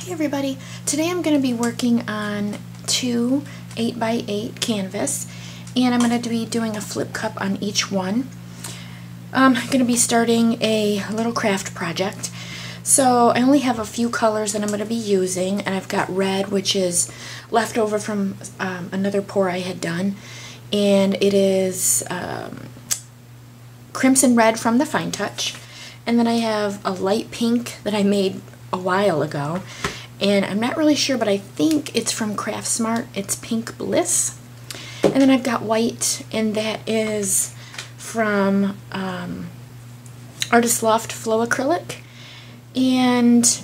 Hey everybody, today I'm going to be working on two 8x8 canvas, and I'm going to be doing a flip cup on each one. I'm going to be starting a little craft project. So I only have a few colors that I'm going to be using, and I've got red, which is left over from another pour I had done, and it is crimson red from the Fine Touch, and then I have a light pink that I made a while ago, and I'm not really sure, but I think it's from Craftsmart. It's Pink Bliss. And then I've got white, and that is from Artist Loft Flow Acrylic. And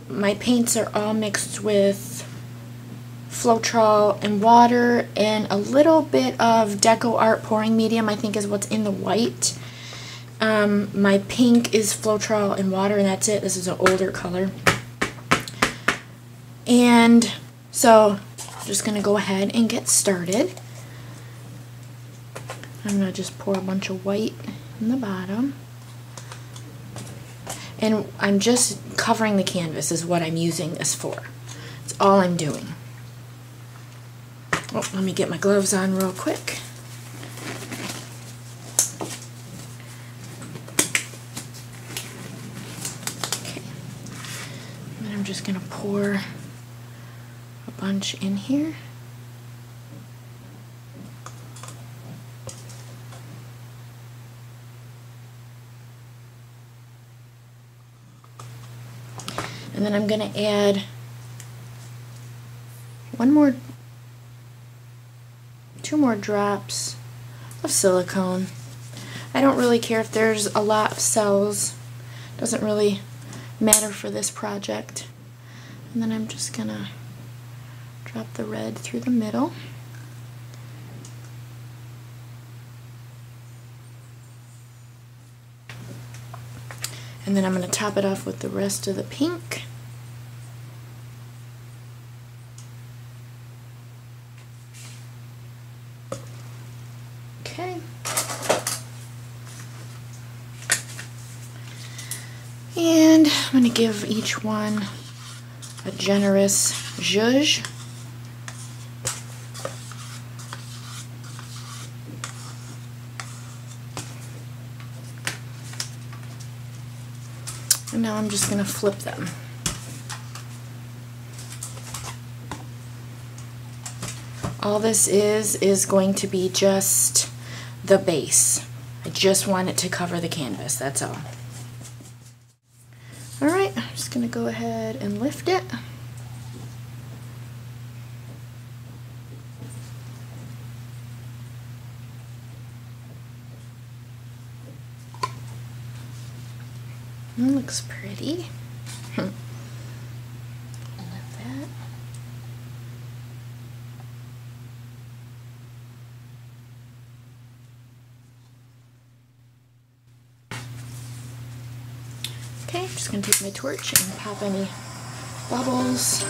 my paints are all mixed with floetrol and water and a little bit of Deco Art pouring medium, I think is what's in the white. My pink is floetrol and water, and that's it. This is an older color. And so I'm just going to go ahead and get started. I'm going to just pour a bunch of white in the bottom. And I'm just covering the canvas is what I'm using this for. That's all I'm doing. Oh, let me get my gloves on real quick. Okay. And then I'm just going to pour a bunch in here. And then I'm going to add two more drops of silicone. I don't really care if there's a lot of cells. Doesn't really matter for this project. And then I'm just going to drop the red through the middle. And then I'm going to top it off with the rest of the pink. Okay. And I'm going to give each one a generous zhuzh. And now I'm just going to flip them. All this is going to be just the base. I just want it to cover the canvas, that's all. Alright, I'm just going to go ahead and lift it. That looks pretty. I love that. Okay, I'm just going to take my torch and pop any bubbles.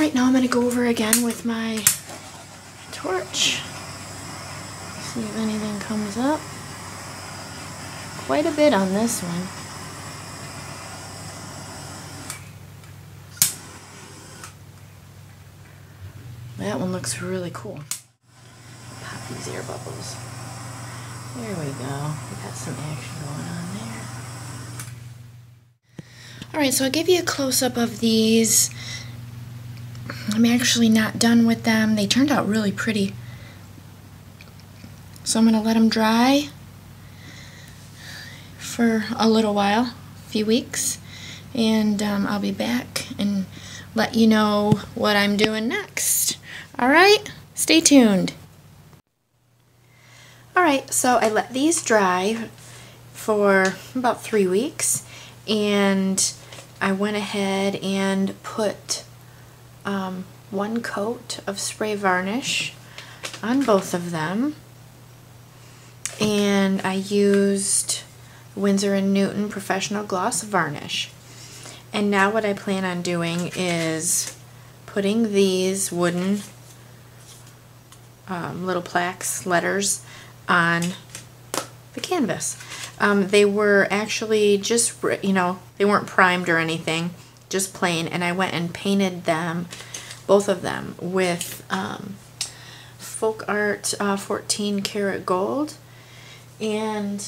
Alright, now I'm going to go over again with my torch. See if anything comes up. Quite a bit on this one. That one looks really cool. Pop these air bubbles. There we go. We got some action going on there. Alright, so I'll give you a close-up of these. I'm actually not done with them. They turned out really pretty. So I'm going to let them dry for a little while, a few weeks, and I'll be back and let you know what I'm doing next. Alright, stay tuned. Alright, so I let these dry for about 3 weeks, and I went ahead and put 1 coat of spray varnish on both of them, and I used Winsor & Newton Professional Gloss Varnish. And now what I plan on doing is putting these wooden little plaques, letters, on the canvas. They were actually just, you know, they weren't primed or anything, just plain, and I went and painted them, both of them, with Folk Art 14 karat gold. And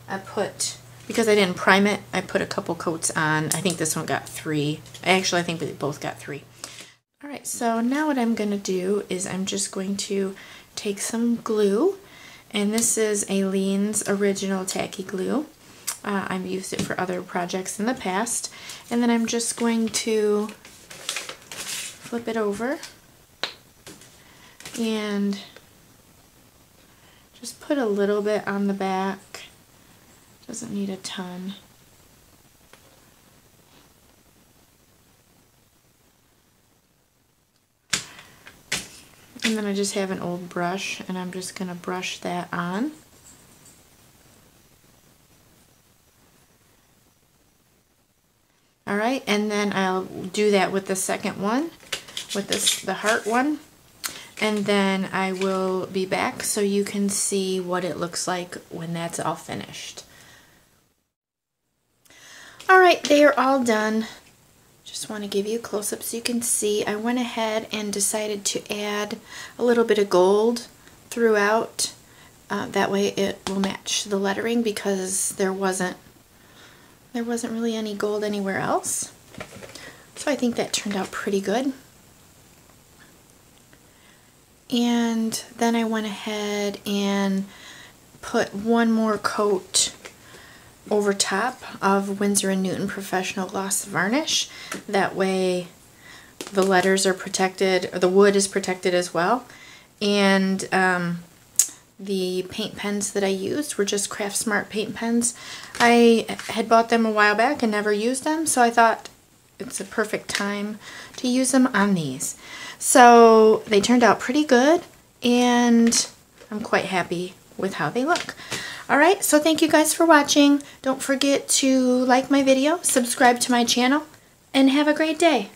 I put, because I didn't prime it, I put a couple coats on. I think this one got 3. Actually, I think we both got 3. Alright, so now what I'm going to do is I'm just going to take some glue, and this is Aleene's Original Tacky Glue. I've used it for other projects in the past, and then I'm just going to flip it over and just put a little bit on the back. Doesn't need a ton. And then I just have an old brush, and I'm just going to brush that on. Alright, and then I'll do that with the second one, with the heart one. And then I will be back so you can see what it looks like when that's all finished. Alright, they are all done. Just want to give you a close-up so you can see. I went ahead and decided to add a little bit of gold throughout. That way it will match the lettering, because there wasn't really any gold anywhere else. So I think that turned out pretty good. And then I went ahead and put 1 more coat over top of Winsor & Newton Professional Gloss Varnish. That way the letters are protected, or the wood is protected as well. And the paint pens that I used were just Craftsmart paint pens. I had bought them a while back and never used them, so I thought it's a perfect time to use them on these. So they turned out pretty good, and I'm quite happy with how they look. Alright, so thank you guys for watching. Don't forget to like my video, subscribe to my channel, and have a great day.